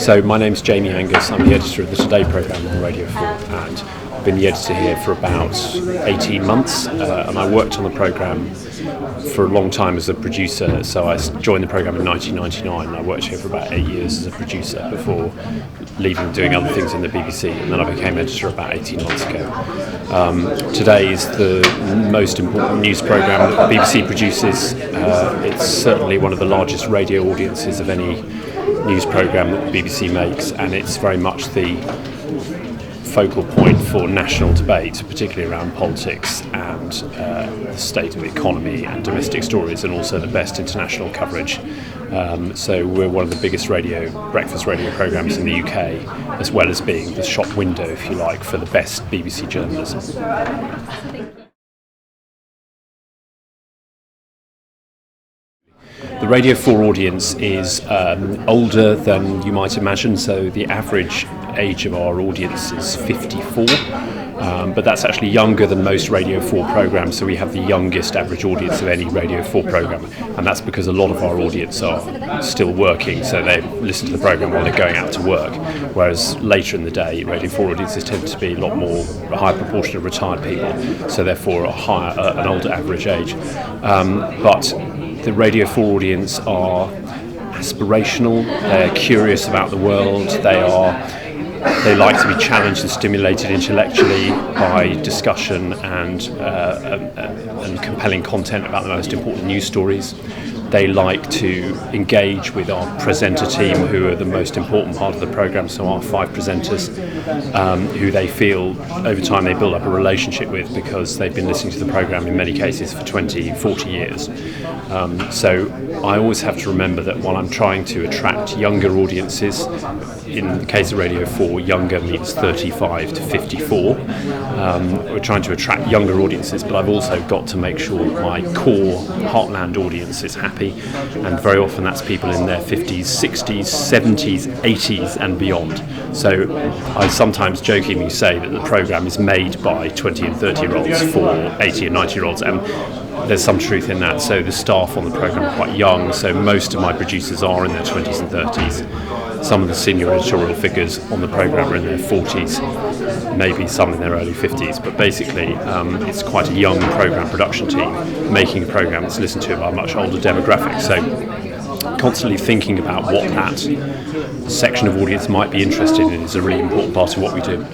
So my name's Jamie Angus. I'm the editor of the Today programme on Radio 4, and I've been the editor here for about 18 months, and I worked on the programme for a long time as a producer. So I joined the programme in 1999, and I worked here for about 8 years as a producer before leaving and doing other things in the BBC, and then I became editor about 18 months ago. Today is the most important news programme that the BBC produces. It's certainly one of the largest radio audiences of any news programme that the BBC makes, and it's very much the focal point for national debate, particularly around politics and the state of the economy and domestic stories, and also the best international coverage. So we're one of the biggest breakfast radio programmes in the UK, as well as being the shop window, if you like, for the best BBC journalism. The Radio 4 audience is older than you might imagine, so the average age of our audience is 54, but that's actually younger than most Radio 4 programmes, so we have the youngest average audience of any Radio 4 programme, and that's because a lot of our audience are still working, so they listen to the programme while they're going out to work, whereas later in the day Radio 4 audiences tend to be a higher proportion of retired people, so therefore an older average age. But the Radio 4 audience are aspirational, they're curious about the world, they like to be challenged and stimulated intellectually by discussion and compelling content about the most important news stories. They like to engage with our presenter team, who are the most important part of the programme, so our 5 presenters, who they feel over time they build up a relationship with because they've been listening to the programme in many cases for 20, 40 years. So I always have to remember that while I'm trying to attract younger audiences, in the case of Radio 4, younger means 35 to 54. We're trying to attract younger audiences, but I've also got to make sure that my core heartland audience is happy, and very often that's people in their 50s, 60s, 70s, 80s and beyond. So I sometimes jokingly say that the programme is made by 20 and 30-year-olds for 80 and 90-year-olds, and there's some truth in that. So the staff on the programme are quite young, so most of my producers are in their 20s and 30s. Some of the senior editorial figures on the programme are in their 40s, maybe some in their early 50s, but basically it's quite a young programme production team making a programme that's listened to by a much older demographic. So constantly thinking about what that section of audience might be interested in is a really important part of what we do.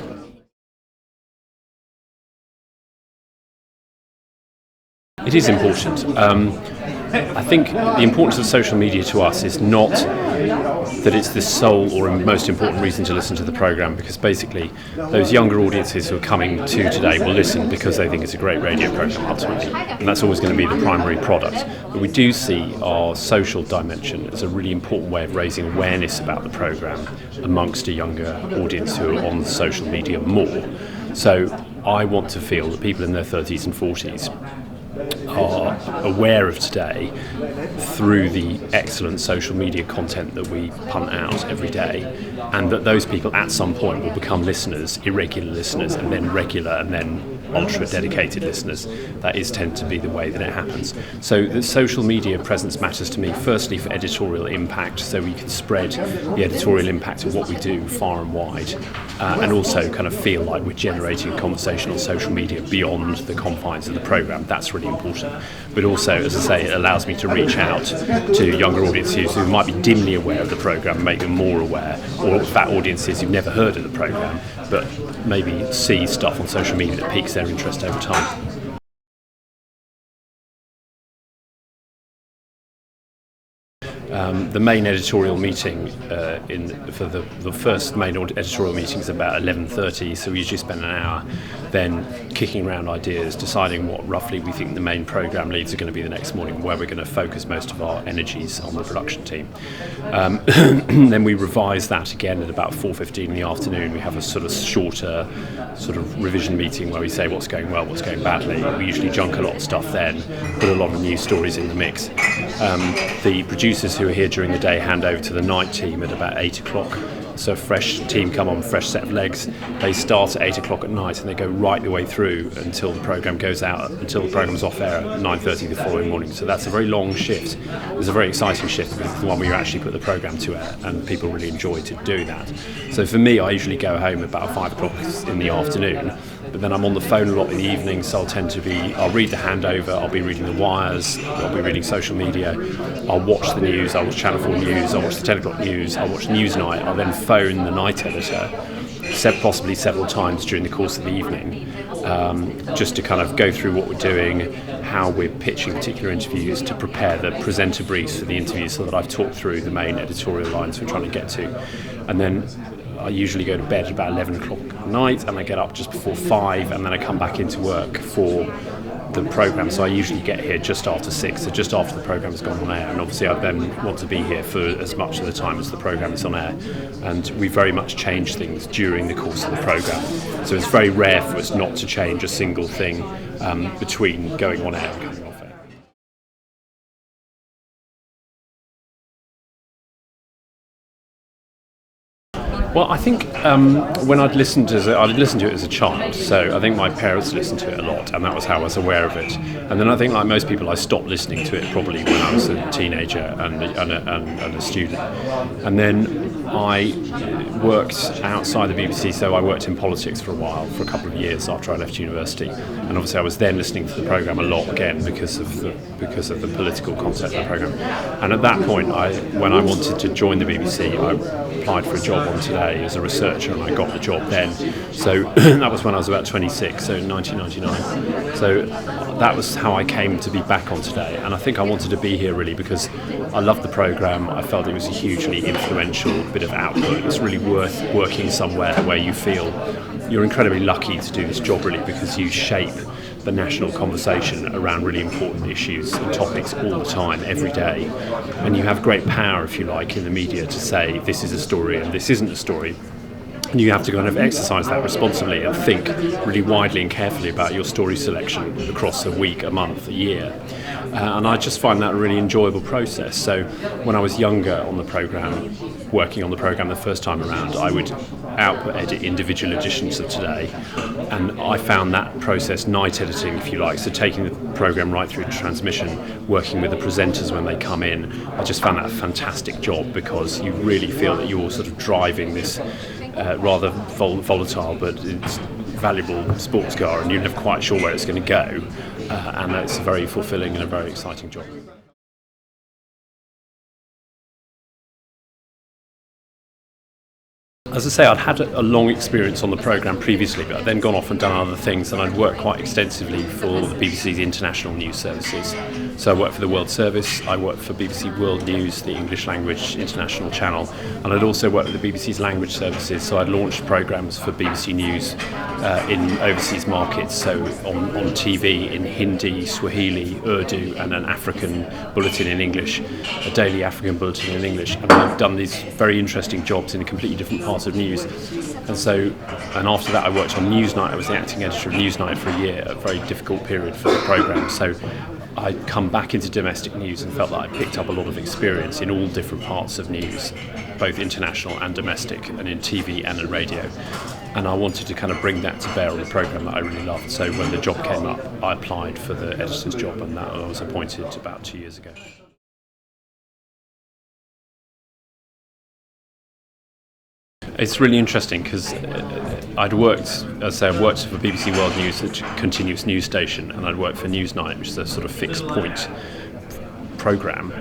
It is important. I think the importance of social media to us is not that it's the sole or most important reason to listen to the programme, because basically those younger audiences who are coming to Today will listen because they think it's a great radio programme ultimately, and that's always going to be the primary product. But we do see our social dimension as a really important way of raising awareness about the programme amongst a younger audience who are on social media more. So I want to feel that people in their 30s and 40s are aware of Today through the excellent social media content that we punt out every day, and that those people at some point will become listeners, irregular listeners, and then regular, and then ultra dedicated listeners. That is tend to be the way that it happens. So the social media presence matters to me, firstly for editorial impact, so we can spread the editorial impact of what we do far and wide, and also kind of feel like we're generating a conversation on social media beyond the confines of the programme. That's really important. But also, as I say, it allows me to reach out to younger audiences who might be dimly aware of the programme, make them more aware, or fat audiences who've never heard of the programme, but maybe see stuff on social media that piques their interest over time. The main editorial meeting for the first main editorial meeting is about 11:30, so we usually spend an hour then kicking around ideas, deciding what roughly we think the main programme leads are going to be the next morning, where we're going to focus most of our energies on the production team. Then we revise that again at about 4:15 in the afternoon. We have a sort of shorter sort of revision meeting where we say what's going well, what's going badly. We usually junk a lot of stuff then, put a lot of news stories in the mix. The producers reporters who are here during the day hand over to the night team at about 8 o'clock. So a fresh team come on, fresh set of legs. They start at 8 o'clock at night and they go right the way through until the programme goes out, until the programme's off air at 9:30 the following morning. So that's a very long shift. It's a very exciting shift because it's the one where you actually put the programme to air, and people really enjoy to do that. So for me, I usually go home about 5 o'clock in the afternoon. But then I'm on the phone a lot in the evening, so I'll read the handover, I'll be reading the wires, I'll be reading social media, I'll watch the news, I'll watch Channel 4 News, I'll watch the 10 o'clock news, I'll watch Newsnight, I'll then phone the night editor, possibly several times during the course of the evening, just to kind of go through what we're doing, how we're pitching particular interviews, to prepare the presenter briefs for the interviews so that I've talked through the main editorial lines we're trying to get to. And then I usually go to bed at about 11 o'clock at night, and I get up just before 5, and then I come back into work for the programme. So I usually get here just after 6, so just after the programme has gone on air. And obviously I then want to be here for as much of the time as the programme is on air. And we very much change things during the course of the programme. So it's very rare for us not to change a single thing between going on air and coming off air. Well, I think when I'd listened to it as a child, so I think my parents listened to it a lot, and that was how I was aware of it. And then I think, like most people, I stopped listening to it probably when I was a teenager and a student. And then I worked outside the BBC, so I worked in politics for a while, for a couple of years after I left university. And obviously I was then listening to the programme a lot again because of the political concept of the programme. And at that point, when I wanted to join the BBC, I applied for a job on Today as a researcher, and I got the job then. So that was when I was about 26, so in 1999. So that was how I came to be back on Today, and I think I wanted to be here really because I loved the programme. I felt it was a hugely influential bit of output. It's really worth working somewhere where you feel you're incredibly lucky to do this job really, because you shape the national conversation around really important issues and topics all the time, every day. And you have great power, if you like, in the media to say this is a story and this isn't a story. And you have to kind of exercise that responsibly and think really widely and carefully about your story selection across a week, a month, a year. And I just find that a really enjoyable process. So when I was younger on the programme, working on the programme the first time around, I would output edit individual editions of Today. And I found that process night editing, if you like, so taking the programme right through to transmission, working with the presenters when they come in. I just found that a fantastic job because you really feel that you're sort of driving this rather volatile but it's valuable sports car, and you're never quite sure where it's going to go, and it's a very fulfilling and a very exciting job. As I say, I'd had a long experience on the programme previously, but I'd then gone off and done other things, and I'd worked quite extensively for the BBC's international news services. So I worked for the World Service, I worked for BBC World News, the English language international channel, and I'd also worked with the BBC's language services, so I'd launched programmes for BBC News in overseas markets, so on TV in Hindi, Swahili, Urdu, and an African bulletin in English, a daily African bulletin in English, and I've done these very interesting jobs in a completely different part of news. And after that I worked on Newsnight. I was the acting editor of Newsnight for a year, a very difficult period for the programme. So I'd come back into domestic news and felt that I picked up a lot of experience in all different parts of news, both international and domestic, and in TV and in radio. And I wanted to kind of bring that to bear on the programme that I really loved. So when the job came up, I applied for the editor's job, and that I was appointed about 2 years ago. It's really interesting because I'd worked, as I say, I've worked for BBC World News, a continuous news station, and I'd worked for Newsnight, which is a sort of fixed point programme.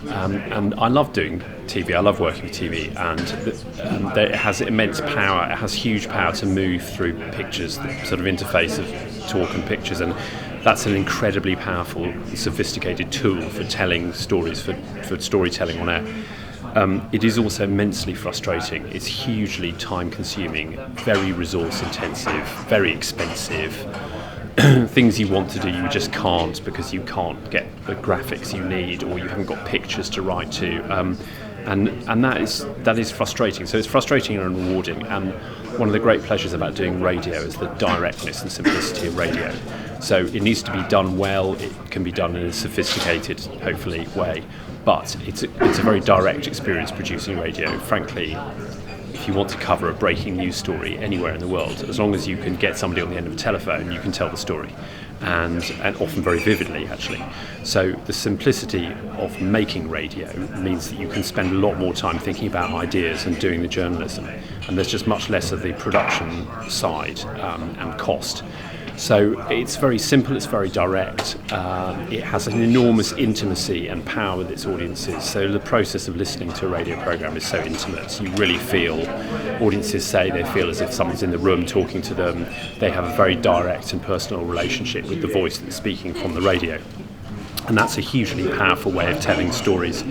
And I love doing TV, I love working with TV, and it has immense power, it has huge power to move through pictures, the sort of interface of talk and pictures, and that's an incredibly powerful, sophisticated tool for telling stories, for storytelling on air. It is also immensely frustrating. It's hugely time-consuming, very resource-intensive, very expensive. Things you want to do, you just can't because you can't get the graphics you need, or you haven't got pictures to write to. And that is frustrating. So it's frustrating and rewarding. And one of the great pleasures about doing radio is the directness and simplicity of radio. So it needs to be done well. It can be done in a sophisticated, hopefully, way. but it's a very direct experience producing radio. Frankly, if you want to cover a breaking news story anywhere in the world, as long as you can get somebody on the end of a telephone, you can tell the story, and often very vividly, actually. So the simplicity of making radio means that you can spend a lot more time thinking about ideas and doing the journalism, and there's just much less of the production side and cost. So it's very simple, it's very direct, it has an enormous intimacy and power with its audiences. So the process of listening to a radio programme is so intimate. You really feel, audiences say they feel as if someone's in the room talking to them. They have a very direct and personal relationship with the voice that's speaking from the radio. And that's a hugely powerful way of telling stories,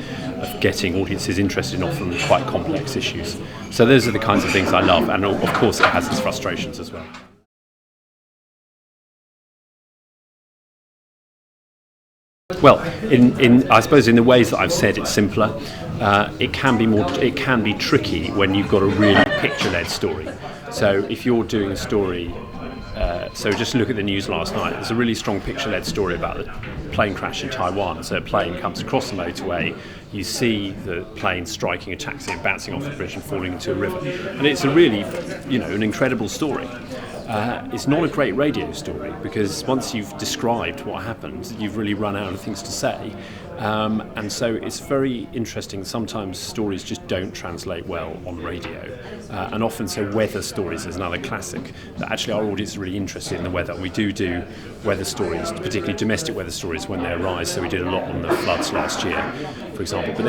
of getting audiences interested in often quite complex issues. So those are the kinds of things I love, and of course it has its frustrations as well. Well, I suppose in the ways that I've said, it's simpler. It can be tricky when you've got a really picture-led story. So if you're doing a story, so just look at the news last night. There's a really strong picture-led story about the plane crash in Taiwan. So a plane comes across the motorway. You see the plane striking a taxi and bouncing off the bridge and falling into a river. And it's a really, an incredible story. It's not a great radio story because once you've described what happened, you've really run out of things to say. And so it's very interesting. Sometimes stories just don't translate well on radio. And often, so weather stories is another classic. That actually our audience is really interested in the weather. We do weather stories, particularly domestic weather stories when they arise. So we did a lot on the floods last year, for example. But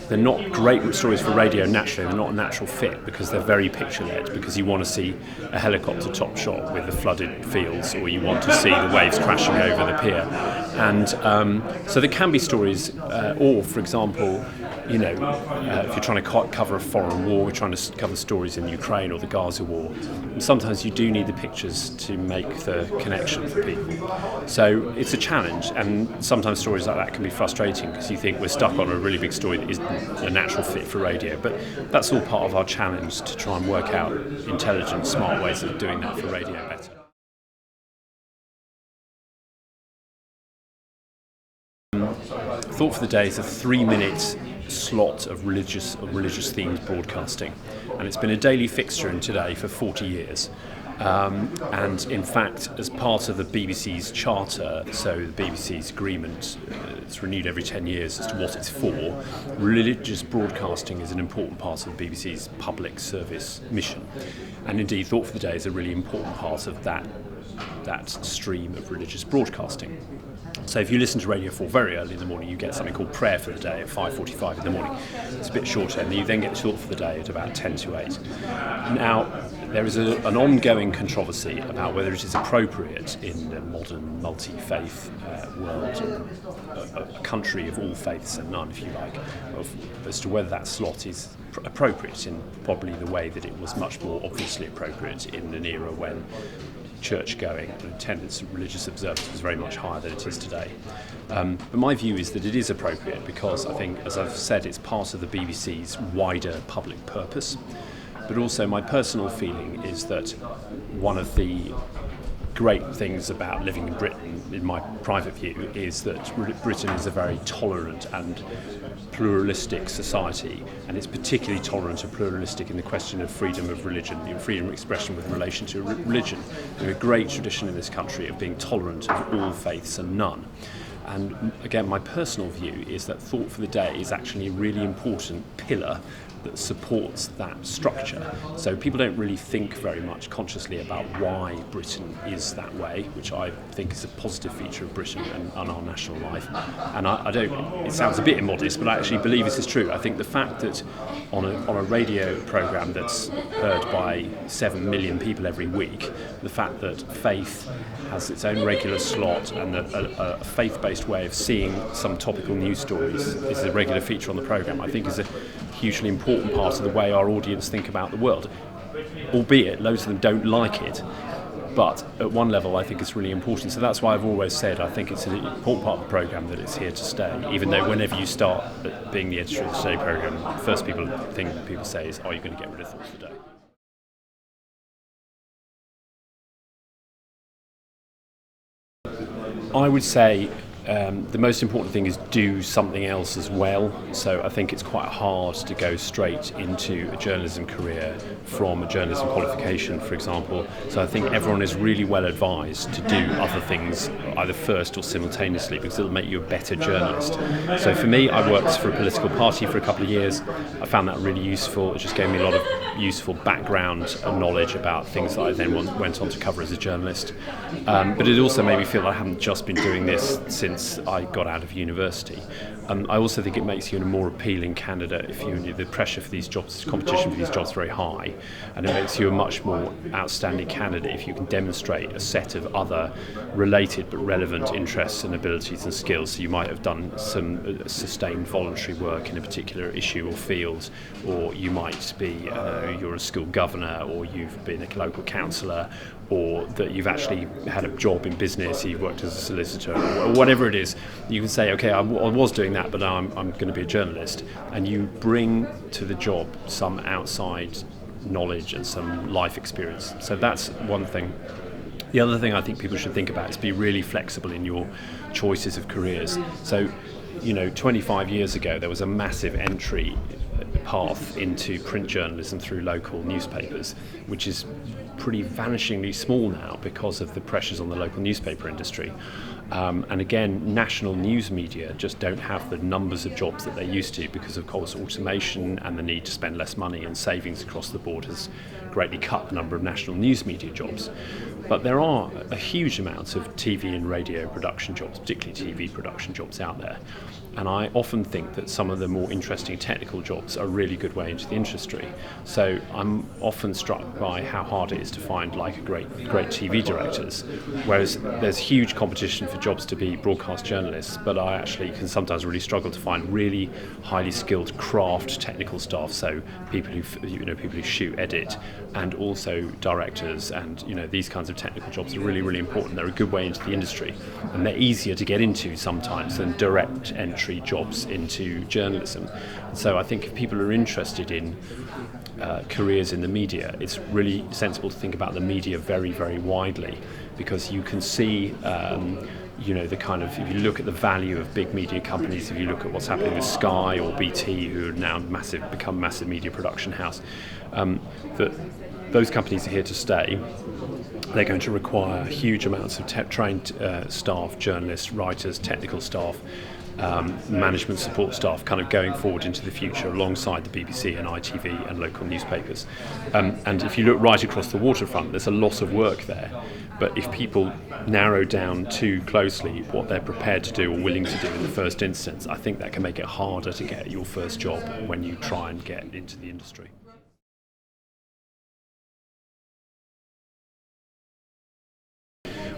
they're not great stories for radio naturally. They're not a natural fit because they're very picture-led, because you want to see a helicopter top shot with the flooded fields, or you want to see the waves crashing over the pier. And so there can be stories, or for example, if you're trying to cover a foreign war, we're trying to cover stories in Ukraine or the Gaza war, and sometimes you do need the pictures to make the connection for people. So it's a challenge, and sometimes stories like that can be frustrating because you think we're stuck on a really big story that isn't a natural fit for radio. But that's all part of our challenge to try and work out intelligent, smart ways of doing that for radio better. Thought for the Day is a 3-minute slot of religious themed broadcasting, and it's been a daily fixture in Today for 40 years. And in fact, as part of the BBC's charter, so the BBC's agreement, it's renewed every 10 years as to what it's for, religious broadcasting is an important part of the BBC's public service mission. And indeed, Thought for the Day is a really important part of that stream of religious broadcasting. So if you listen to Radio 4 very early in the morning, you get something called Prayer for the Day at 5:45 in the morning. It's a bit shorter, and you then get Thought for the Day at about 10 to 8. Now, there is an ongoing controversy about whether it is appropriate in the modern multi-faith world, a country of all faiths and none, if you like, as to whether that slot is appropriate in probably the way that it was much more obviously appropriate in an era when church-going and attendance of religious observance was very much higher than it is today. But my view is that it is appropriate because I think, as I've said, it's part of the BBC's wider public purpose. But also my personal feeling is that one of the great things about living in Britain, in my private view, is that Britain is a very tolerant and pluralistic society, and it's particularly tolerant and pluralistic in the question of freedom of religion, freedom of expression with relation to religion. We have a great tradition in this country of being tolerant of all faiths and none. And again, my personal view is that Thought for the Day is actually a really important pillar that supports that structure. So people don't really think very much consciously about why Britain is that way, which I think is a positive feature of Britain and our national life. And I don't, it sounds a bit immodest, but I actually believe this is true. I think the fact that on a radio programme that's heard by 7 million people every week, the fact that faith has its own regular slot and that a faith-based way of seeing some topical news stories is a regular feature on the programme, I think is a hugely important part of the way our audience think about the world. Albeit loads of them don't like it, but at one level I think it's really important. So that's why I've always said I think it's an important part of the programme that it's here to stay, even though whenever you start being the editor of the Today programme, the first thing people say is, are you going to get rid of Thought for the Day? I would say the most important thing is do something else as well. So I think it's quite hard to go straight into a journalism career from a journalism qualification, for example. So I think everyone is really well advised to do other things either first or simultaneously, because it'll make you a better journalist. So for me, I worked for a political party for a couple of years. I found that really useful. It just gave me a lot of useful background and knowledge about things that I then went on to cover as a journalist. But it also made me feel I haven't just been doing this since I got out of university. I also think it makes you a more appealing candidate if the pressure for these jobs, competition for these jobs is very high, and it makes you a much more outstanding candidate if you can demonstrate a set of other related but relevant interests and abilities and skills. So you might have done some sustained voluntary work in a particular issue or field, or you might be you're a school governor, or you've been a local councillor, or that you've actually had a job in business, you've worked as a solicitor, or whatever it is. You can say, okay, I was doing that, but now I'm going to be a journalist, and you bring to the job some outside knowledge and some life experience. So that's one thing. The other thing I think people should think about is be really flexible in your choices of careers. So, 25 years ago, there was a massive entry path into print journalism through local newspapers, which is pretty vanishingly small now because of the pressures on the local newspaper industry. And again, national news media just don't have the numbers of jobs that they used to, because of course automation and the need to spend less money and savings across the board has greatly cut the number of national news media jobs. But there are a huge amount of TV and radio production jobs, particularly TV production jobs out there. And I often think that some of the more interesting technical jobs are a really good way into the industry. So I'm often struck by how hard it is to find great TV directors, whereas there's huge competition for jobs to be broadcast journalists, but I actually can sometimes really struggle to find really highly skilled craft technical staff, so people who shoot, edit, and also directors, and these kinds of technical jobs are really, really important. They're a good way into the industry, and they're easier to get into sometimes than direct entry jobs into journalism. So I think if people are interested in careers in the media, it's really sensible to think about the media very, very widely, because you can see the kind of, if you look at the value of big media companies, if you look at what's happening with Sky or BT, who are now become massive media production house, that those companies are here to stay. They're going to require huge amounts of trained staff, journalists, writers, technical staff, management support staff, kind of going forward into the future alongside the BBC and ITV and local newspapers. And if you look right across the waterfront, there's a lot of work there. But if people narrow down too closely what they're prepared to do or willing to do in the first instance, I think that can make it harder to get your first job when you try and get into the industry.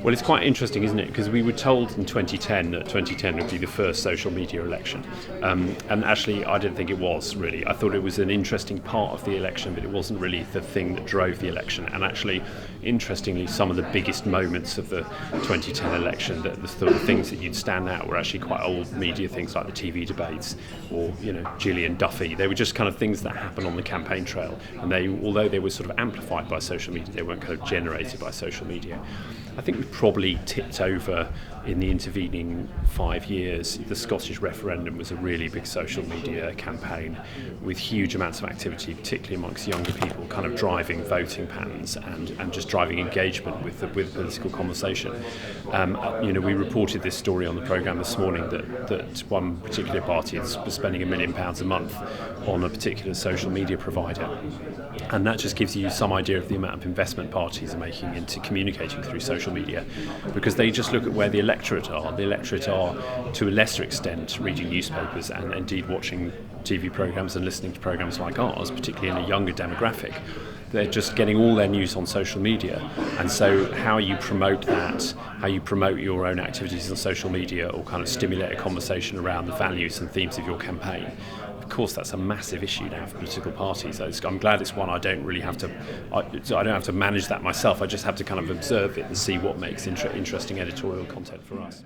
Well, it's quite interesting, isn't it? Because we were told in 2010 that 2010 would be the first social media election. And actually, I didn't think it was, really. I thought it was an interesting part of the election, but it wasn't really the thing that drove the election. And actually, interestingly, some of the biggest moments of the 2010 election, the things that you'd stand out were actually quite old media things like the TV debates or, Gillian Duffy. They were just kind of things that happened on the campaign trail. And although they were sort of amplified by social media, they weren't kind of generated by social media. I think we probably tipped over in the intervening 5 years. The Scottish referendum was a really big social media campaign with huge amounts of activity, particularly amongst younger people, kind of driving voting patterns and just driving engagement with the political conversation. We reported this story on the programme this morning that one particular party was spending £1 million a month on a particular social media provider. And that just gives you some idea of the amount of investment parties are making into communicating through social media, because they just look at where the electorate are. The electorate are, to a lesser extent, reading newspapers and indeed watching TV programmes and listening to programmes like ours, particularly in a younger demographic. They're just getting all their news on social media. And so how you promote that, how you promote your own activities on social media, or kind of stimulate a conversation around the values and themes of your campaign, of course that's a massive issue now for political parties. I'm glad it's one I don't really have to, I don't have to manage that myself. I just have to kind of observe it and see what makes interesting editorial content for us.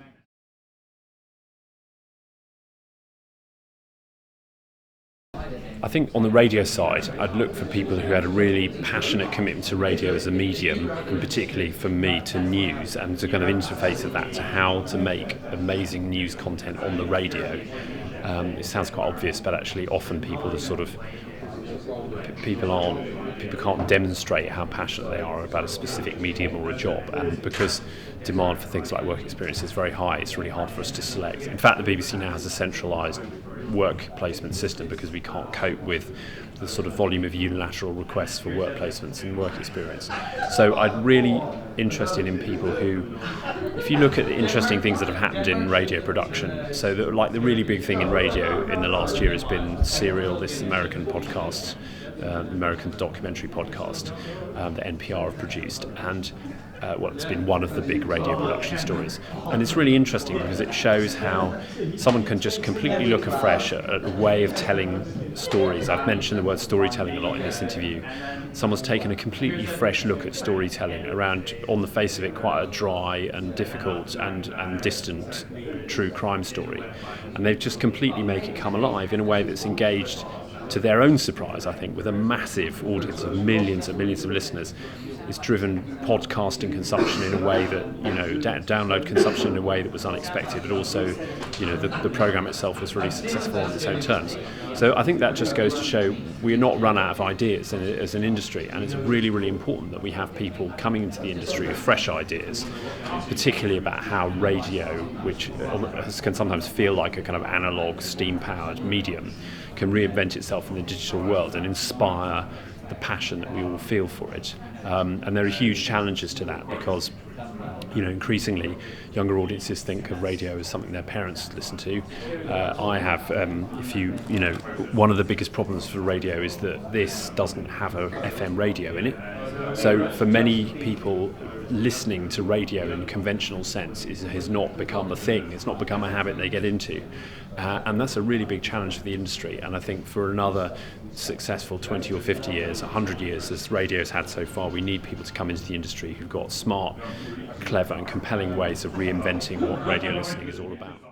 I think on the radio side, I'd look for people who had a really passionate commitment to radio as a medium, and particularly for me to news, and to kind of interface of that to how to make amazing news content on the radio. It sounds quite obvious, but actually often people can't demonstrate how passionate they are about a specific medium or a job, and because demand for things like work experience is very high, it's really hard for us to select. In fact, the BBC now has a centralised work placement system because we can't cope with the sort of volume of unilateral requests for work placements and work experience. So I'm really interested in people who, if you look at the interesting things that have happened in radio production, so the really big thing in radio in the last year has been Serial, this American podcast, American documentary podcast that NPR have produced, and it's been one of the big radio production stories. And it's really interesting because it shows how someone can just completely look afresh at a way of telling stories. I've mentioned the word storytelling a lot in this interview. Someone's taken a completely fresh look at storytelling around, on the face of it, quite a dry and difficult and distant true crime story. And they've just completely make it come alive in a way that's engaged, to their own surprise, I think, with a massive audience of millions and millions of listeners. It's driven podcasting consumption in a way that, download consumption in a way that was unexpected, but also, the program itself was really successful on its own terms. So I think that just goes to show we're not run out of ideas as an industry, and it's really, really important that we have people coming into the industry with fresh ideas, particularly about how radio, which can sometimes feel like a kind of analog, steam-powered medium, can reinvent itself in the digital world and inspire the passion that we all feel for it. And there are huge challenges to that because, increasingly younger audiences think of radio as something their parents listen to. I have, one of the biggest problems for radio is that this doesn't have a FM radio in it. So for many people, listening to radio in a conventional sense has not become a thing. It's not become a habit they get into. And that's a really big challenge for the industry. And I think for another successful 20 or 50 years, 100 years, as radio's had so far, we need people to come into the industry who've got smart, clever and compelling ways of reinventing what radio listening is all about.